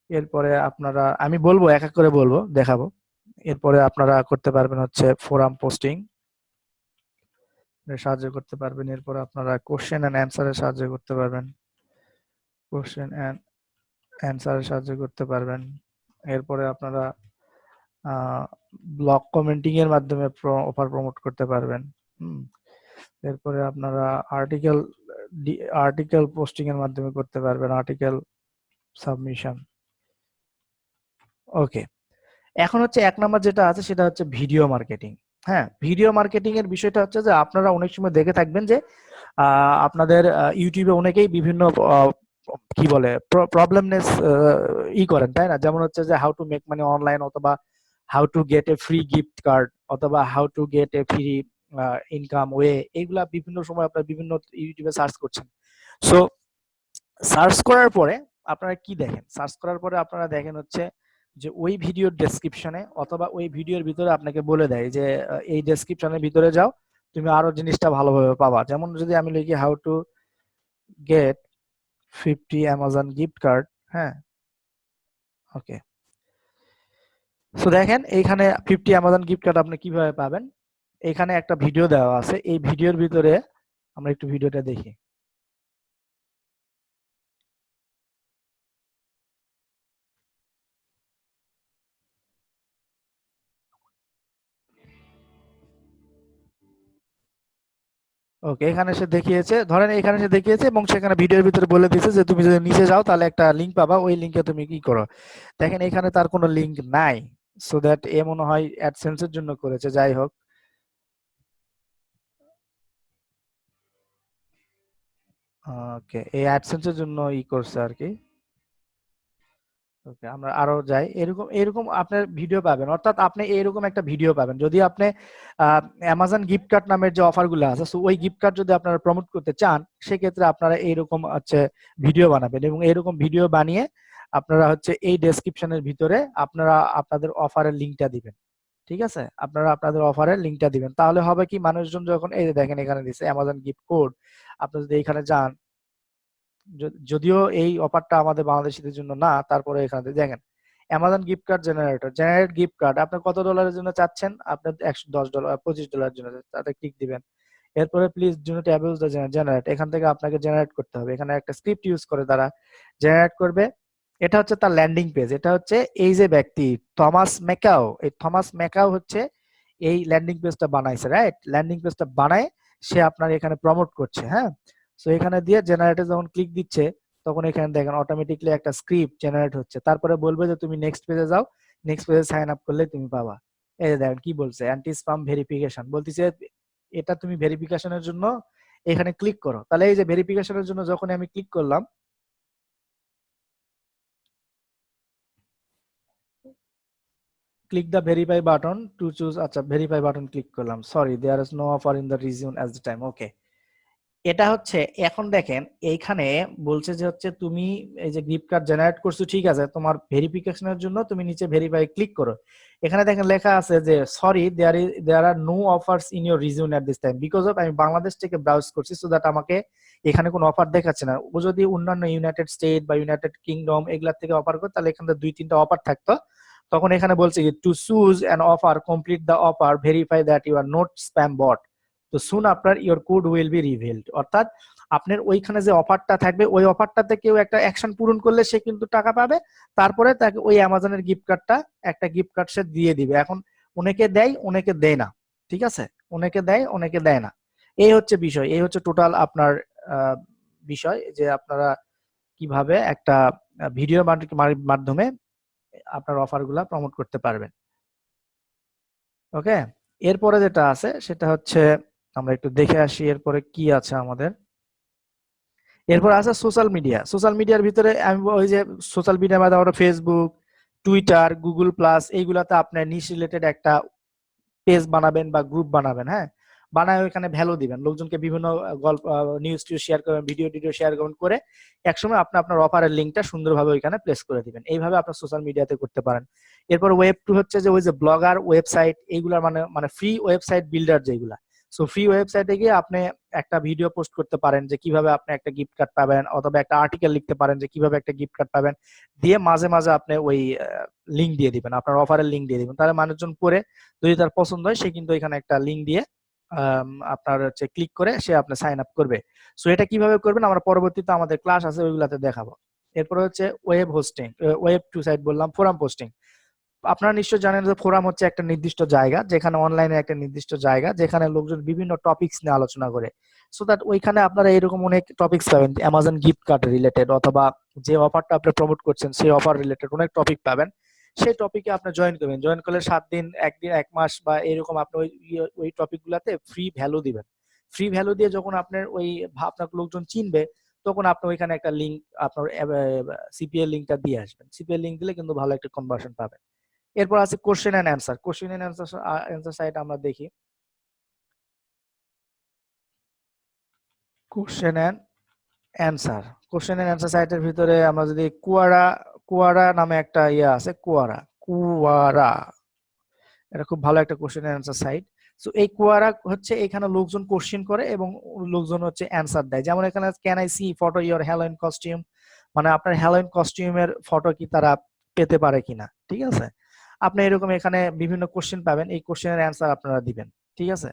এরপরে আপনারা, আমি বলবো এক এক করে বলবো, দেখাবো। এরপরে আপনারা করতে পারবেন হচ্ছে ফোরাম পোস্টিং সাহায্য করতে পারবেন। এরপরে আপনারা কোশ্চেন এন্ড অ্যান্সারের সাহায্য করতে পারবেন, কোশ্চেন এন্ড অ্যান্সারের সাহায্য করতে পারবেন। এরপরে আপনারা ব্লগ কমেন্টিং এর মাধ্যমে অফার প্রমোট করতে পারবেন। এরপরে আপনারা আর্টিকেল আর্টিকেল পোস্টিং এর মাধ্যমে করতে পারবেন, আর্টিকেল সাবমিশন। ওকে, এখন হচ্ছে এক নাম্বার যেটা আছে সেটা হচ্ছে ভিডিও মার্কেটিং। হ্যাঁ, ভিডিও মার্কেটিং এর বিষয়টা হচ্ছে যে আপনারা অনেক সময় দেখে থাকবেন যে আপনাদের ইউটিউবে অনেকেই বিভিন্ন কি বলে প্রবলেমনেস করেন, তাই না? যেমন হচ্ছে যে how to make money online, অথবা how to get a free gift card, অথবা how to get a free income way. এইগুলা বিভিন্ন সময় আপনারা বিভিন্ন ইউটিউবে সার্চ করছেন। সো সার্চ করার পরে আপনারা কি দেখেন? সার্চ করার পরে আপনারা দেখেন হচ্ছে যে ওই ভিডিওর ডেসক্রিপশনে অথবা ওই ভিডিওর ভিতরে আপনাকে বলে দেয় যে এই ডেসক্রিপশনের ভিতরে যাও, তুমি আরো জিনিসটা ভালোভাবে পাবা। যেমন যদি আমি লিখি how to gate 50 Amazon gift card, হ্যাঁ, ওকে। সো দেখেন এইখানে 50 অ্যামাজন গিফট কার্ড আপনি কিভাবে পাবেন, এখানে একটা ভিডিও দেওয়া আছে। এই ভিডিওর ভিতরে আমরা একটু ভিডিওটা দেখি। ওকে, এখানে সে দেখিয়েছে, ধরেন এখানে সে দেখিয়েছে এবং সেখানে ভিডিওর ভিতরে বলে দিয়েছে যে তুমি যদি নিচে যাও তাহলে একটা লিংক পাবা, ওই লিংকে তুমি কি করো। দেখেন এখানে তার কোনো লিংক নাই। সো দ্যাট এ মনে হয় অ্যাডসেন্স এর জন্য করেছে, যাই হোক। ওকে, এই অ্যাডসেন্স এর জন্য করছে আর কি। ওকে, আমরা আরো যাই। এরকম এরকম আপনার ভিডিও পাবেন, অর্থাৎ আপনি এরকম একটা ভিডিও পাবেন যদি আপনি অ্যামাজন গিফট কার্ড নামের যে অফারগুলো আছে, সো ওই গিফট কার্ড যদি আপনারা প্রমোট করতে চান, সেক্ষেত্রে আপনারা এইরকম হচ্ছে ভিডিও বানাবেন এবং এরকম ভিডিও বানিয়ে আপনারা হচ্ছে এই ডেসক্রিপশনের ভিতরে আপনারা আপনাদের অফারের লিংকটা দিবেন। ঠিক আছে, আপনারা আপনাদের অফারের লিংকটা দিবেন। তাহলে হবে কি, মানুষজন যখন, এই যে দেখেন এখানে দিচ্ছে অ্যামাজন গিফট কোড, আপনি যদি এখানে যান, যদিও এই অফারটা আমাদের বাংলাদেশীদের জন্য না, তারপরে এখানে দেখেন Amazon gift card generator, generate gift card. আপনি কত ডলারের জন্য চাচ্ছেন? আপনার $110, $25 জন্য, তাতে ক্লিক দিবেন। এরপরে please do not abuse the generate, এখান থেকে আপনাকে জেনারেট করতে হবে। এখানে একটা স্ক্রিপ্ট ইউজ করে তারা জেনারেট করবে। এটা হচ্ছে তার ল্যান্ডিং পেজ। এটা হচ্ছে এই যে ব্যক্তি থমাস ম্যাকাও, এই থমাস ম্যাকাও হচ্ছে এই ল্যান্ডিং পেজটা বানাইছে, রাইট? ল্যান্ডিং পেজটা বানায় সে আপনার এখানে প্রমোট করছে। হ্যাঁ, সো এখানে দিয়ে জেনারেটে যখন ক্লিক দিচ্ছে, তখন এখানে দেখেন অটোমেটিকলি একটা স্ক্রিপ্ট জেনারেট হচ্ছে। তারপরে বলবে যে তুমি নেক্সট পেজে যাও, নেক্সট পেজে সাইন আপ করলে তুমি পাবা। এই যে দেখেন কি বলছে, অ্যান্টি স্প্যাম ভেরিফিকেশন বলতিছে, এটা তুমি ভেরিফিকেশনের জন্য এখানে ক্লিক করো। তাহলে এই যে ভেরিফিকেশনের জন্য যখন আমি ক্লিক করলাম, click the verify button to choose, আচ্ছা ভেরিফাই বাটন ক্লিক করলাম, sorry there is no offer in the region at the time. Okay, এটা হচ্ছে এখন দেখেন এইখানে বলছে যে হচ্ছে তুমি এই যে গিফট কার্ড জেনারেট করছো, ঠিক আছে, তোমার ভেরিফিকেশনের জন্য তুমি নিচে ভেরিফাই ক্লিক করো। এখানে দেখেন লেখা আছে যে sorry there are no offers in your region at this time, because of আমি বাংলাদেশ থেকে ব্রাউজ করছি, সো দ্যাট আমাকে এখানে কোনো অফার দেখাচ্ছে না। ও যদি অন্যান্য ইউনাইটেড স্টেট বা ইউনাইটেড কিংডম এগুলা থেকে অফার করে, তাহলে এখানে 2-3টা অফার থাকতো। তখন এখানে বলছে কি to choose an offer, complete the offer, verify that you are not spam bot, তো soon after your code will be revealed. অর্থাৎ আপনার ওইখানে যে অফারটা থাকবে, ওই অফারটাতে কেউ একটা অ্যাকশন পূরণ করলে সে কিন্তু টাকা পাবে। তারপরে তাকে ওই অ্যামাজনের গিফট কার্ডটা, একটা গিফট কার্ড সে দিয়ে দিবে। এখন অনেকে দেয় অনেকে দেয় না, ঠিক আছে, অনেকে দেয় অনেকে দেয় না। এই হচ্ছে বিষয়, এই হচ্ছে টোটাল আপনার বিষয় যে আপনারা কিভাবে একটা ভিডিও মাধ্যমে আপনার অফারগুলা প্রমোট করতে পারবেন। ওকে, এরপরে যেটা আছে সেটা হচ্ছে আমরা একটু দেখে আসি এরপরে কি আছে আমাদের। এরপর আছে সোশ্যাল মিডিয়া। সোশ্যাল মিডিয়ার ভিতরে আমি ওই যে সোশ্যাল মিডিয়ার মধ্যে আমরা ফেসবুক, টুইটার, গুগল প্লাস এইগুলাতে আপনার নিশ রিলেটেড একটা পেজ বানাবেন বা গ্রুপ বানাবেন। হ্যাঁ, বানায় ওইখানে ভ্যালু দিবেন, লোকজনকে বিভিন্ন গল্প, নিউজ টিউজ শেয়ার করবেন, ভিডিও টিডিও শেয়ার করবেন, করে একসময় আপনি আপনার অফারের লিঙ্কটা সুন্দরভাবে ওইখানে প্লেস করে দিবেন। এইভাবে আপনার সোশ্যাল মিডিয়াতে করতে পারেন। এরপর ওয়েব টু হচ্ছে যে ওই যে ব্লগার ওয়েবসাইট, এইগুলা মানে মানে ফ্রি ওয়েবসাইট বিল্ডার যেগুলা, সো ফ্রি ওয়েবসাইটে গিয়ে আপনি একটা ভিডিও পোস্ট করতে পারেন যে কিভাবে আপনি একটা গিফট কার্ড পাবেন, অথবা একটা আর্টিকেল লিখতে পারেন যে কিভাবে একটা গিফট কার্ড পাবেন, দিয়ে মাঝে মাঝে আপনি ওই লিঙ্ক দিয়ে দিবেন, আপনার অফারের লিঙ্ক দিয়ে দিবেন। তাহলে মানুষজন পড়ে যদি তার পছন্দ হয়, সে কিন্তু এখানে একটা লিঙ্ক দিয়ে আপনার হচ্ছে ক্লিক করে সে আপনি সাইন আপ করবে। সো এটা কিভাবে করবেন আমরা পরবর্তীতে আমাদের ক্লাস আছে ওইগুলাতে দেখাবো। এরপরে হচ্ছে web hosting, web two site বললাম, ফোরাম পোস্টিং। আপনারা নিশ্চয়ই জানেন যে ফোরাম হচ্ছে একটা নির্দিষ্ট জায়গা, যেখানে অনলাইনে একটা নির্দিষ্ট জায়গা যেখানে লোকজন বিভিন্ন টপিকস নিয়ে আলোচনা করে। সো দ্যাট ওইখানে আপনারা এরকম অনেক টপিকস পাবেন, অ্যামাজন গিফট কার্ড রিলেটেড, অথবা যে অফারটা আপনি প্রমোট করছেন সেই অফার রিলেটেড অনেক টপিক পাবেন। সেই টপিকে আপনি জয়েন করবেন, জয়েন করলে 7 দিন, একদিন, 1 মাস বা এরকম আপনি ওই টপিক গুলাতে ফ্রি ভ্যালু দিবেন। ফ্রি ভ্যালু দিয়ে যখন আপনার ওই আপনার লোকজন চিনবে, তখন আপনি ওইখানে একটা লিঙ্ক, আপনার সিপিএ লিঙ্কটা দিয়ে আসবেন। সিপিএ লিঙ্ক দিলে কিন্তু ভালো একটা কনভার্সন পাবেন। এরপর আছে question and answer. Question and answer site আমরা দেখি। Question and answer, question and answer সাইটের ভিতরে আমরা যদি কুয়ারা, কুয়ারা নামে একটা ইয়ে আছে, কুয়ারা, কুয়ারা, এটা খুব ভালো একটা question and answer site. So এই কুয়ারা হচ্ছে এখানে লোকজন কোশ্চেন করে এবং লোকজন হচ্ছে অ্যান্সার দেয়। যেমন এখানে can I see photo your Halloween costume, মানে আপনার হ্যালোইন কস্টিউমের ফটো কি তারা পেতে পারে কিনা, ঠিক আছে। আপনি এরকম এখানে বিভিন্ন কোশ্চেন পাবেন, এই কোশ্চেনের অ্যান্সার আপনারা দিবেন, ঠিক আছে।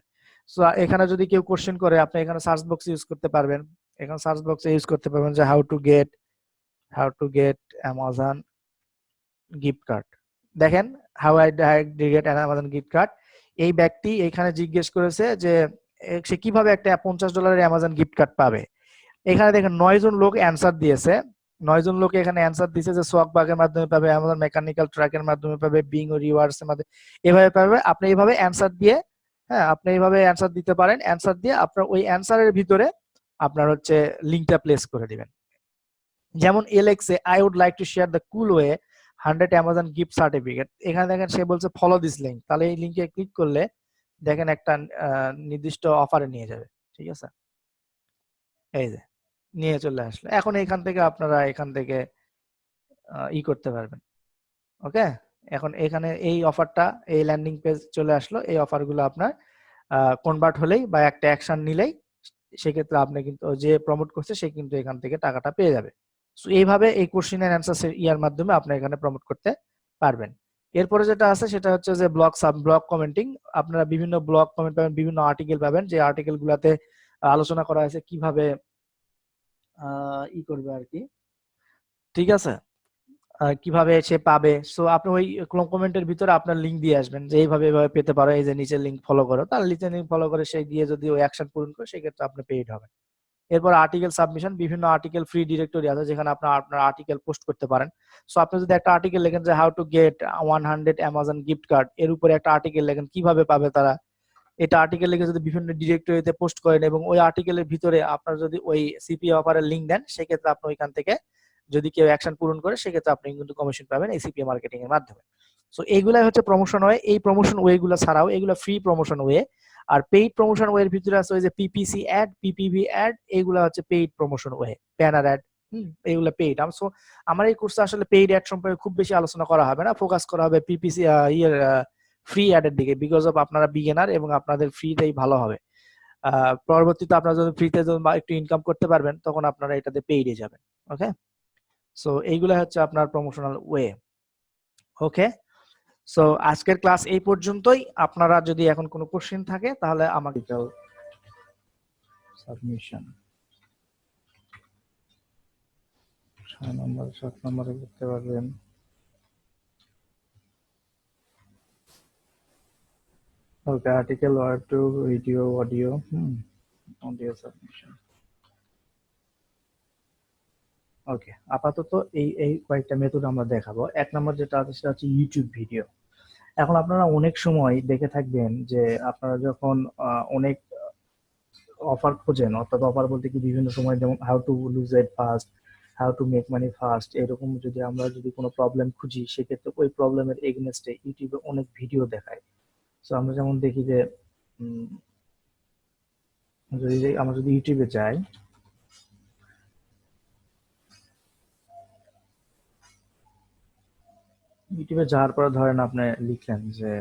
সো এখানে যদি কেউ কোশ্চেন করে, আপনি এখানে সার্চ বক্স ইউজ করতে পারবেন। এখানে সার্চ বক্সে ইউজ করতে পারবেন যে how to get Amazon gift card. দেখেন, how I get Amazon gift card. এই ব্যক্তি এখানে জিজ্ঞেস করেছে যে সে কিভাবে একটা $50 অ্যামাজন গিফট কার্ড পাবে। এখানে দেখেন 9 জন লোক অ্যান্সার দিয়েছে। 9 জন লোক এখানে অ্যান্সার দিয়েছে যে সোয়াক বাগের মাধ্যমে পাবে, আমাদের মেকানিক্যাল ট্রাকের মাধ্যমে পাবে, বিং ও রিওয়ার্ডস এর মাধ্যমে এভাবে পাবে। আপনি এইভাবে অ্যান্সার দিয়ে, হ্যাঁ আপনি এইভাবে অ্যান্সার দিতে পারেন। অ্যান্সার দিয়ে আপনার ওই অ্যান্সারের ভিতরে আপনার হচ্ছে লিঙ্কটা প্লেস করে দিবেন। যেমন এলেক্সে I would like to share the cool way 100 Amazon gift certificate, এখানে দেখেন সে বলছে ফলো দিস লিঙ্ক, তাহলে এই লিঙ্কে ক্লিক করলে দেখেন একটা নির্দিষ্ট অফারে নিয়ে যাবে, ঠিক আছে। এই যে নিয়ে চলে আসলো। এখন এখান থেকে আপনারা এখান থেকে করতে পারবেন। ওকে, এখন এখানে এই অফারটা, এই ল্যান্ডিং পেজ চলে আসলো। এই অফারগুলো আপনার কনভার্ট হলেই বা একটা অ্যাকশন নিলেই সেক্ষেত্রে আপনি কিন্তু যে প্রমোট করছে সে কিন্তু এখান থেকে টাকাটা পেয়ে যাবে। সো এইভাবে এই কোশ্চেন এন্ড অ্যান্সার ইয়ার মাধ্যমে আপনি এখানে প্রমোট করতে পারবেন। এরপরে যেটা আছে সেটা হচ্ছে যে ব্লগ কমেন্টিং। আপনারা বিভিন্ন ব্লগ কমেন্ট পাবেন, বিভিন্ন আর্টিকেল পাবেন, যে আর্টিকেল গুলাতে আলোচনা করা হয়েছে কিভাবে করবে আর কি, ঠিক আছে, কিভাবে সে পাবে। সো আপনি ওই কমেন্টের ভিতরে আপনার লিঙ্ক দিয়ে আসবেন যে এইভাবে এইভাবে পেতে পারো, এই যে নিচের লিঙ্ক ফলো করো, তার নিচের লিঙ্ক ফলো করে সেই দিয়ে যদি ওই অ্যাকশন পূরণ করে সেক্ষেত্রে আপনি পেইড হবেন। এরপর আর্টিকেল সাবমিশন, বিভিন্ন আর্টিকেল ফ্রি ডিরেক্টরি আছে যেখানে আপনার আপনার আর্টিকেল পোস্ট করতে পারেন। সো আপনি যদি একটা আর্টিকেল লেখেন যে how to gate 100 Amazon gift card, এর উপরে একটা আর্টিকেল লেখেন কিভাবে পাবে তারা, এটা আর্টিকেল লিখে যদি বিভিন্ন ডিরেক্টরিতে পোস্ট করেন এবং ওই আর্টিকেলের ভিতরে আপনার যদি ওই সিপিএ অফারের লিঙ্ক দেন, সেক্ষেত্রে আপনি ওইখান থেকে যদি কেউ অ্যাকশন পূরণ করে সেক্ষেত্রে আপনি কিন্তু কমিশন পাবেন এই সিপিএ মার্কেটিং এর মাধ্যমে। সো এইগুলাই হচ্ছে প্রমোশন ওয়ে। এই প্রমোশন ওয়ে গুলো ছাড়াও এগুলো ফ্রি প্রমোশন ওয়ে। আর পেইড প্রমোশন ওয়ে এর ভিতরে আছে ওই যে পিপিসি অ্যাড, পিপিভি অ্যাড, এগুলো হচ্ছে paid promotion way, banner add, এগুলো পেইড। সো আমার এই কোর্সে আসলে পেইড অ্যাড সম্পর্কে খুব বেশি আলোচনা করা হবে না, ফোকাস করা হবে পিপিসি ফ্রি অ্যাডের দিকে, বিকজ অফ আপনারা বিগিনার এবং আপনাদের ফ্রিতেই ভালো হবে। পরবর্তীতে আপনারা যদি ফ্রিতে একটু ইনকাম করতে পারবেন তখন আপনারা এটাতে পেইডে যাবেন। ওকে, সো এইগুলা হচ্ছে আপনার প্রমোশনাল ওয়ে। ওকে, সো আজকের ক্লাস এই পর্যন্তই। আপনারা যদি এখন কোনো কোশ্চেন থাকে তাহলে আমাকে সাবমিশন 6 নম্বর 7 নম্বরে করতে পারবেন। Okay, article word to video audio, audio submission. Okay, আপাতত এই এই কয়েকটা মেথড আমরা দেখাবো। 1 নম্বর যেটা আছে সেটা হচ্ছে ইউটিউব ভিডিও। এখন আপনারা অনেক সময় দেখে থাকবেন যে আপনারা যখন অনেক অফার খোঁজেন, অর্থাৎ অফার বলতে কি বিভিন্ন সময় যেমন how to lose weight fast, how to make money fast, এরকম যদি আমরা যদি কোনো প্রবলেম খুঁজি সেক্ষেত্রে ওই প্রবলেমের এগেনস্টে ইউটিউবে অনেক ভিডিও দেখায়। তো আমরা যেমন দেখি যে উম, আমরা যদি ইউটিউবে যাই, ইউটিউবে যাওয়ার পরে ধরেন আপনি লিখলেন যে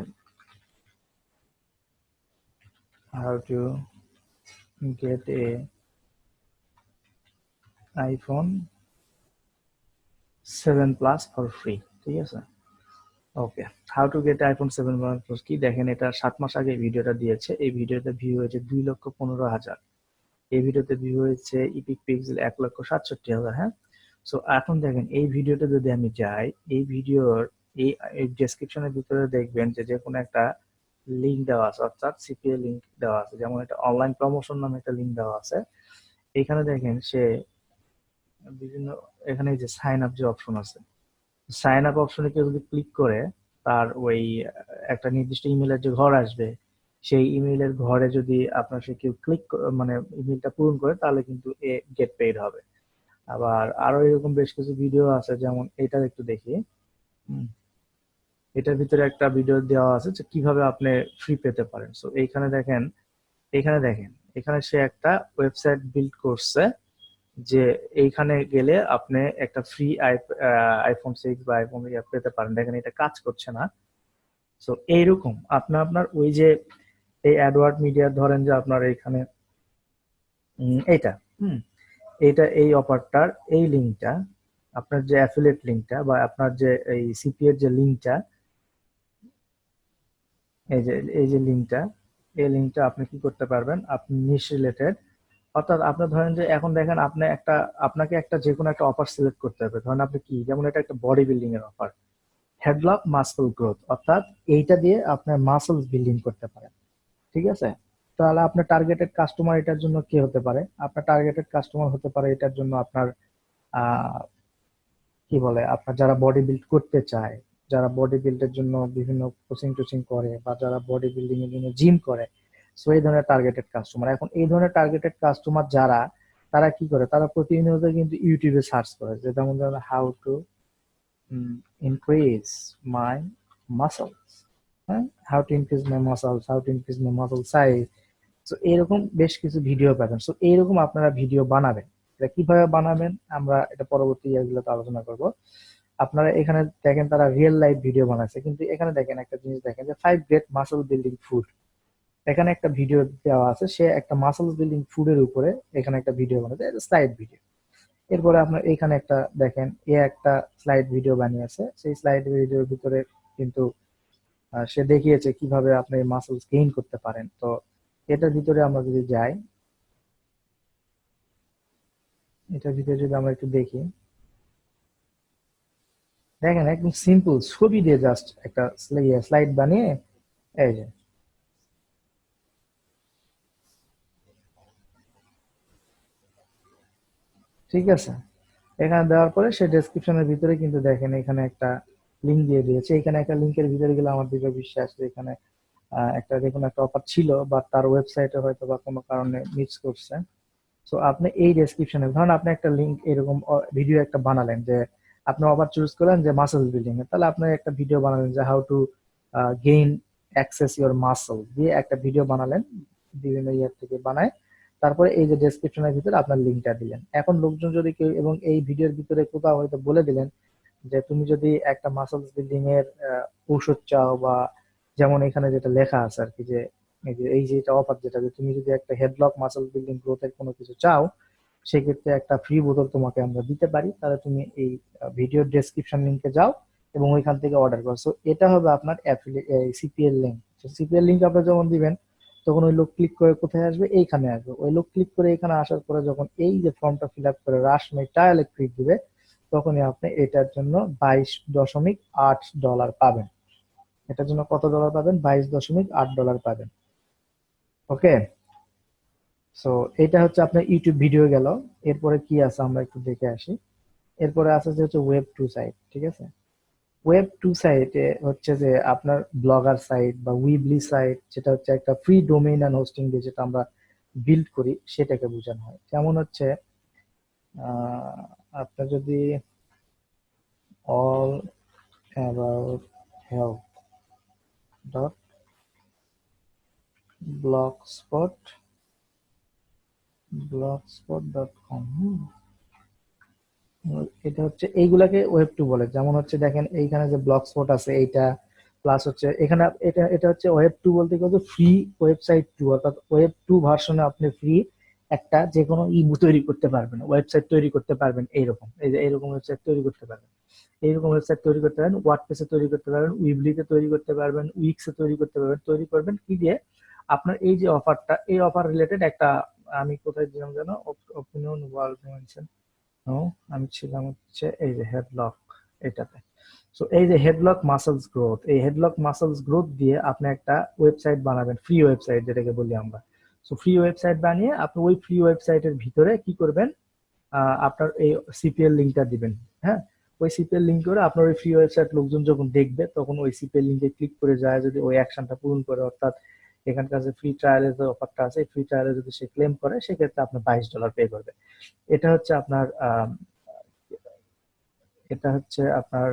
how to get a iPhone 7 Plus for free, ঠিক আছে। Okay, how to get iPhone 7 Plus কি দেখেন, এটা 7 মাস আগে ভিডিওটা দিয়েছে। এই ভিডিওতে ভিউ হয়েছে 2,15,000। এই ভিডিওতে ভিউ হয়েছে ইপিক পিক্সেল 1,67,000। হ্যাঁ, সো এখন দেখেন এই ভিডিওতে যদি আমি যাই, এই ভিডিওর এই ডেসক্রিপশনের ভিতরে দেখবেন যে যে কোনো একটা লিঙ্ক দেওয়া আছে, অর্থাৎ সিপিএ লিঙ্ক দেওয়া আছে। যেমন একটা অনলাইন প্রমোশন নামে একটা লিঙ্ক দেওয়া আছে। এখানে দেখেন সে বিভিন্ন, এখানে যে সাইন আপ যে অপশন আছে, সাইন আপ অপশনে কেউ যদি ক্লিক করে, তার ওই একটা নির্দিষ্ট ইমেলের যে ঘর আসবে, সেই ইমেলের ঘরে যদি আপনার সে কেউ ক্লিক মানে ইমেলটা পূরণ করে, তাহলে কিন্তু এ গেট পেইড হবে। আবার আরো এরকম বেশ কিছু ভিডিও আছে, যেমন এটা একটু দেখি। হুম, এটার ভিতরে একটা ভিডিও দেওয়া আছে যে কিভাবে আপনি ফ্রি পেতে পারেন। সো এইখানে দেখেন এখানে সে একটা ওয়েবসাইট বিল্ড করছে, যে এইখানে গেলে আপনি একটা ফ্রি আইফোন 6 বা আইফোন পেতে পারেন। দেখেন এটা কাজ করছে না। সো এইরকম আপনার ওই যে এই অ্যাডওয়ার্ড মিডিয়া, ধরেন যে আপনার এইখানে এইটা, হুম, এই অফারটার এই লিঙ্কটা, আপনার যে অ্যাফিলিয়েট লিঙ্কটা বা আপনার যে এই সিপি এর যে লিঙ্কটা, এই যে লিঙ্কটা, এই লিঙ্কটা আপনি কি করতে পারবেন, আপনি নিশ রিলেটেড, অর্থাৎ আপনি ধরেন যে এখন দেখেন আপনি আপনাকে একটা যে কোনো একটা অফার সিলেক্ট করতে হবে। ধরেন আপনি কি, যেমন এটা একটা বডি বিল্ডিং এর অফার, হেডলক মাসল গ্রোথ, অর্থাৎ এইটা দিয়ে আপনার মাসল বিল্ডিং করতে পারেন। ঠিক আছে, তাহলে আপনার টার্গেটেড কাস্টমার এটার জন্য কি হতে পারে, আপনার টার্গেটেড কাস্টমার হতে পারে এটার জন্য আপনার আহ কি বলে, আপনার যারা বডি বিল্ড করতে চায়, যারা বডি বিল্ডের জন্য বিভিন্ন কোচিং টোচিং করে, বা যারা বডি বিল্ডিং এর জন্য জিম করে। সো এই ধরনের টার্গেটেড কাস্টমার, এখন এই ধরনের টার্গেটেড কাস্টমার যারা, তারা কি করে, তারা প্রতিনিয়ত কিন্তু ইউটিউবে সার্চ করে, যে যেমন ধরেন how to increase my muscles, হ্যাঁ, how to increase my muscles, how to increase my muscle size. তো এরকম বেশ কিছু ভিডিও পাবেন। সো এইরকম আপনারা ভিডিও বানাবেন। এটা কিভাবে বানাবেন আমরা এটা পরবর্তী ইয়ারগুলোতে আলোচনা করব। আপনারা এখানে দেখেন তারা রিয়েল লাইফ ভিডিও বানাচ্ছে, কিন্তু এখানে দেখেন একটা জিনিস, দেখেন যে 5 গ্রেট মাসল বিল্ডিং ফুড, এখানে একটা ভিডিও দেওয়া আছে, সে একটা মাসল বিল্ডিং ফুডের উপরে এখানে একটা ভিডিও বানাচ্ছে, স্লাইড ভিডিও। এরপরে আপনার এখানে একটা দেখেন, একটা স্লাইড ভিডিও বানিয়েছে, সেই স্লাইড ভিডিওর ভিতরে কিন্তু সে দেখিয়েছে কিভাবে আপনি মাসলস গেইন করতে পারেন। তো এটার ভিতরে আমরা যদি যাই, এটার ভিতরে যদি আমরা একটু দেখি, দেখেন একদম সিম্পল ছবি দিয়ে জাস্ট একটা স্লাইড বানিয়ে, এই যে, ঠিক আছে, এখানে দেওয়ার পরে সে ডেসক্রিপশনের ভিতরে কিন্তু দেখেন এখানে একটা লিঙ্ক দিয়ে দিয়েছে। এখানে একটা লিঙ্কের ভিতরে গেলে আমার দৃঢ় বিশ্বাস যে এখানে একটা যে কোনো একটা অফার ছিল, বা তার ওয়েবসাইটে হয়তো বা কোনো কারণে মিস করছে। সো আপনি এই ডেসক্রিপশনে ধরুন আপনি একটা লিঙ্ক এরকম ভিডিও একটা বানালেন, যে আপনি আবার চুজ করলেন যে মাসল বিল্ডিং এর, তাহলে আপনি একটা ভিডিও বানালেন যে how to gain access your muscle দিয়ে একটা ভিডিও বানালেন, বিভিন্ন ইয়ার থেকে বানায়। তারপরে এই যে ডেসক্রিপশনের ভিতরে আপনার লিঙ্কটা দিলেন। এখন লোকজন যদি কেউ, এবং এই ভিডিওর ভিতরে কোথাও হয়তো বলে দিলেন যে তুমি যদি একটা মাসলস বিল্ডিং এর ঔষধ চাও, বা যেমন এখানে যেটা লেখা আছে আর কি, যে এই যে এটা অফার, যেটা যে তুমি যদি একটা হেডলক মাসল বিল্ডিং গ্রোথের কোনো কিছু চাও, সেক্ষেত্রে একটা ফ্রি বোতল তোমাকে আমরা দিতে পারি, তাহলে তুমি এই ভিডিওর ডেসক্রিপশন লিংকে যাও এবং ওইখান থেকে অর্ডার করো। So, এটা হবে আপনার সিপিএল লিঙ্ক। সিপিএল লিঙ্ক আপনি যখন দিবেন, তখন ওই লোক ক্লিক করে কোথায় আসবে, এইখানে আসবে। ওই লোক ক্লিক করে এখানে আসার পরে যখন এই যে ফর্মটা ফিল আপ করে রাশ মে টায়ালে ক্লিক দিবে, তখনই আপনি এটার জন্য $22.8 পাবেন। এটার জন্য কত ডলার পাবেন? $22.8 পাবেন। ওকে, সো এটা হচ্ছে আপনার ইউটিউব ভিডিও গেল। এরপরে কি আছে আমরা একটু দেখে আসি। এরপরে আছে যে হচ্ছে ওয়েব টু সাইট, ঠিক আছে। ওয়েব টু সাইটে হচ্ছে যে আপনার ব্লগার সাইট বা উইবলি সাইট, যেটা হচ্ছে একটা ফ্রি ডোমেইন এন্ড হোস্টিং দিয়ে যেটা আমরা বিল্ড করি, সেটাকে বোঝানো হয়। যেমন হচ্ছে আহ, আপনার যদি all about health dot blogspot blogspot.com, এটা হচ্ছে এইগুলাকে ওয়েব টু বলে। যেমন হচ্ছে দেখেন এইখানে যে ব্লগ স্পট আছে এইটা, প্লাস হচ্ছে এখানে এটা এটা হচ্ছে ওয়েব টু বলতে কি হচ্ছে ফ্রি ওয়েবসাইট টু, অর্থাৎ ওয়েব টু ভার্সনে আপনি ফ্রি একটা যে কোনো তৈরি করতে পারবেন, ওয়েবসাইট তৈরি করতে পারবেন, এইরকম এই যে এইরকম ওয়েবসাইট তৈরি করতে পারবেন, এইরকম ওয়েবসাইট তৈরি করতে পারবেন, ওয়ার্ডপ্রেসে তৈরি করতে পারবেন, উইবলিতে তৈরি করতে পারবেন, উইক্সে তৈরি করতে পারবেন। তৈরি করবেন কি দিয়ে? আপনার এই যে অফারটা, এই অফার রিলেটেড একটা, আমি কোথায় দিলাম যেন, অপিনিয়ন ওয়ার্ল্ড মেনশন, নো, আমি ছিলাম হচ্ছে এই যে হেডলক, এটাতে। সো এই যে হেডলক মাসলস গ্রোথ, এই হেডলক মাসলস গ্রোথ দিয়ে আপনি একটা ওয়েবসাইট বানাবেন, ফ্রি ওয়েবসাইট যেটাকে বলি আমরা। সো ফ্রি ওয়েবসাইট বানিয়ে আপনি ওই ফ্রি ওয়েবসাইটের ভিতরে কি করবেন, আপনার এই সিপিএল লিঙ্কটা দিবেন। হ্যাঁ, ওই সিপিএল লিঙ্ক করে আপনার ওই ফ্রি ওয়েবসাইট লোকজন যখন দেখবে তখন ওই সিপিএল লিঙ্কে ক্লিক করে যায়, যদি ওই অ্যাকশনটা পূরণ করে, অর্থাৎ এখানকার যে ফ্রি ট্রায়ালের যে অফারটা আছে, ফ্রি ট্রায়ালে যদি সে ক্লেম করে সেক্ষেত্রে আপনার $22 পে করবে। এটা হচ্ছে আপনার এটা হচ্ছে আপনার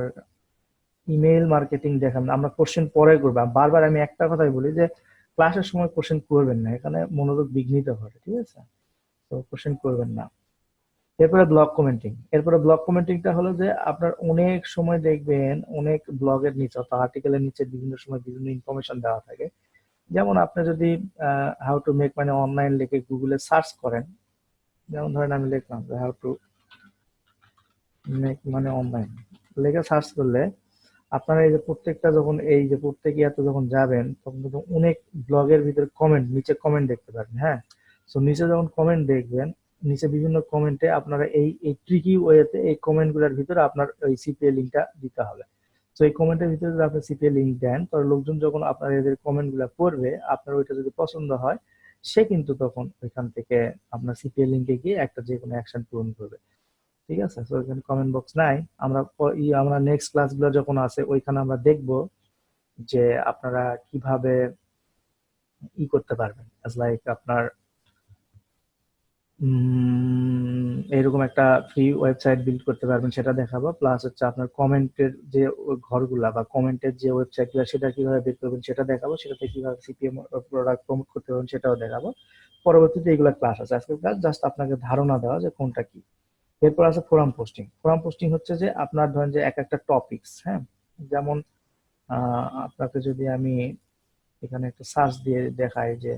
ইমেইল মার্কেটিং। দেখান আমরা কোশ্চেন পরে করবো, বারবার আমি একটা কথাই বলি যে ক্লাসের সময় কোশ্চেন করবেন না, এখানে মনোযোগ বিঘ্নিত হয়, ঠিক আছে? তো কোশ্চেন করবেন না। এরপরে ব্লগ কমেন্টিং, এরপরে ব্লগ কমেন্টিংটা হলো যে আপনার অনেক সময় দেখবেন অনেক ব্লগের নিচে অথবা আর্টিকেলের নিচে বিভিন্ন সময় বিভিন্ন ইনফরমেশন দেওয়া থাকে। যেমন আপনি যদি হাউ টু মেক মানে অনলাইন লিখে গুগলে সার্চ করেন, যেমন ধরেন আমি লিখলাম হাউ টু মেক মানে অনলাইন লেখে সার্চ করলে আপনারা এই যে প্রত্যেকটা যখন এই যে প্রত্যেক ইয়াতে যখন যাবেন তখন কিন্তু অনেক ব্লগের ভিতরে কমেন্ট, নিচে কমেন্ট দেখতে পাবেন। হ্যাঁ, সো নিচে যখন কমেন্ট দেখবেন, নিচে বিভিন্ন কমেন্টে আপনারা এই এই ট্রিকি ওয়েতে এই কমেন্ট গুলোর ভিতরে আপনার ওই সিপিএ লিঙ্কটা দিতে হবে। তো এই কমেন্টের ভিতরে যদি আপনি সিপিএ লিঙ্ক দেন, তাহলে লোকজন যখন আপনার এদের কমেন্ট গুলা পড়বে, আপনার ওইটা যদি পছন্দ হয়, সে কিন্তু তখন ওইখান থেকে আপনার সিপিএ লিঙ্কে গিয়ে একটা যে কোনো অ্যাকশন পূরণ করবে। ঠিক আছে, তো এখানে কমেন্ট বক্স নাই। আমরা আমরা নেক্সট ক্লাসগুলো যখন আছে ওইখানে আমরা দেখব যে আপনারা কিভাবে করতে পারবেন, লাইক আপনার এইরকম একটা ফ্রি ওয়েবসাইট বিল্ড করতে পারবেন, সেটা দেখাবো। প্লাস হচ্ছে আপনার কমেন্টের যে ঘরগুলা বা কমেন্টের যে ওয়েবসাইট গুলা সেটা কিভাবে বের করবেন সেটা দেখাবো, সেটাতে কিভাবে সিপিএম প্রোডাক্ট প্রমোট করতে পারবেন সেটাও দেখাবো। পরবর্তীতে এগুলা ক্লাস আছে, আজকের ক্লাস জাস্ট আপনাকে ধারণা দেওয়া যে কোনটা কি। এরপর আছে ফোরাম পোস্টিং। ফোরাম পোস্টিং হচ্ছে যে আপনার ধরেন যে এক একটা টপিকস, হ্যাঁ, যেমন আপনাকে যদি আমি এখানে একটা সার্চ দিয়ে দেখাই যে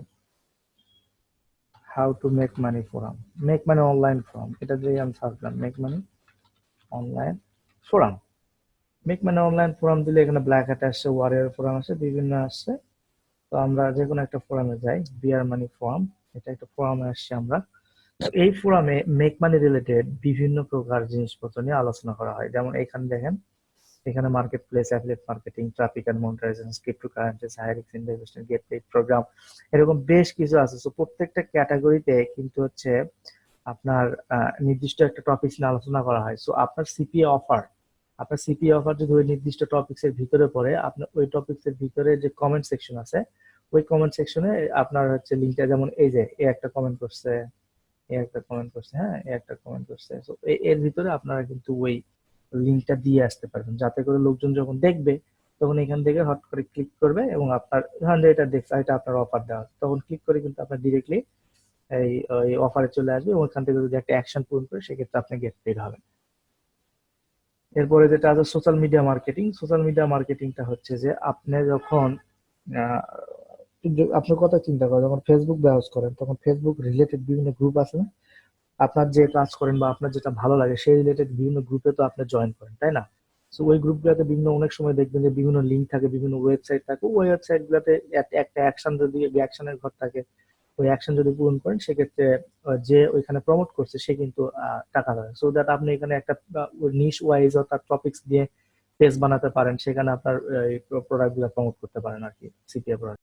how to make money forum, make money online forum, এটা দিয়ে আমি সার্চ দিলাম make money online forum. Make money online forum দিলে এখানে ব্ল্যাক হ্যাট আসছে, ওয়ারিয়ার ফোরাম আসছে, বিভিন্ন আসছে। তো আমরা যে কোনো একটা ফোরামে যাই, বিয়ার মানি ফোরাম, এটা একটা ফোরামে আসছে আমরা। এই ফোরামে মেক মানি রিলেটেড বিভিন্ন প্রকার জিনিসপত্র নিয়ে আলোচনা করা হয়। যেমন এখানে দেখেন, এখানে market place, affiliate marketing, traffic and monetisation, cryptocurrencies, high risk investment, get paid programme, এরকম বেশ কিছু আছে। তো প্রত্যেকটা ক্যাটাগরিতে কিন্তু হচ্ছে আপনার নির্দিষ্ট একটা টপিক নিয়ে আলোচনা করা হয়। সো আপনার সিপিএ অফার, আপনার সিপিএ অফার যদি ওই নির্দিষ্ট টপিকস এর ভিতরে পড়ে, আপনার ওই টপিকস এর ভিতরে যে কমেন্ট সেকশন আছে, ওই কমেন্ট সেকশনে আপনার হচ্ছে লিঙ্কটা, যেমন এই যে এ একটা কমেন্ট করছে, এ একটা কমেন্ট করছে, হ্যাঁ, এ একটা কমেন্ট করছে, তো এর ভিতরে আপনারা কিন্তু ওই লিঙ্কটা দিয়ে আসতে পারবেন, যাতে করে লোকজন যখন দেখবে তখন এখান থেকে হট করে ক্লিক করবে এবং আপনার ধরেন যে এটা দেখছে, এটা আপনার অফার দেওয়া আছে, তখন ক্লিক করে কিন্তু আপনার ডিরেক্টলি এই এই অফারে চলে আসবে এবং ওখান থেকে যদি একটা অ্যাকশন পূরণ করে সেক্ষেত্রে আপনি গেট পেড হবেন। এরপরে যেটা আছে social media marketing. Social media মার্কেটিংটা হচ্ছে যে আপনি যখন আহ, আপনার কথা চিন্তা করেন, যখন ফেসবুক ব্রাউজ করেন তখন ফেসবুক রিলেটেড বিভিন্ন গ্রুপ আছে না? আপনার যে কাজ করেন বা আপনার যেটা ভালো লাগে সেই রিলেটেড বিভিন্ন গ্রুপে তো আপনি জয়েন করেন, তাই না? তো ওই গ্রুপগুলোতে বিভিন্ন অনেক সময় দেখবেন যে বিভিন্ন লিঙ্ক থাকে, বিভিন্ন ওয়েবসাইট থাকে, ওই ওয়েবসাইট গুলোতে একটা অ্যাকশন যদি অ্যাকশনের ঘর থাকে, ওই অ্যাকশন যদি পূরণ করেন সেক্ষেত্রে যে ওইখানে প্রমোট করছে সে কিন্তু টাকা পাবে। সো দ্যাট আপনি এখানে একটা নিশ ওয়াইজ অর্থাৎ টপিকস দিয়ে পেজ বানাতে পারেন, সেখানে আপনার প্রোডাক্ট গুলো প্রমোট করতে পারেন আর কি, সিপিএ প্রোডাক্ট।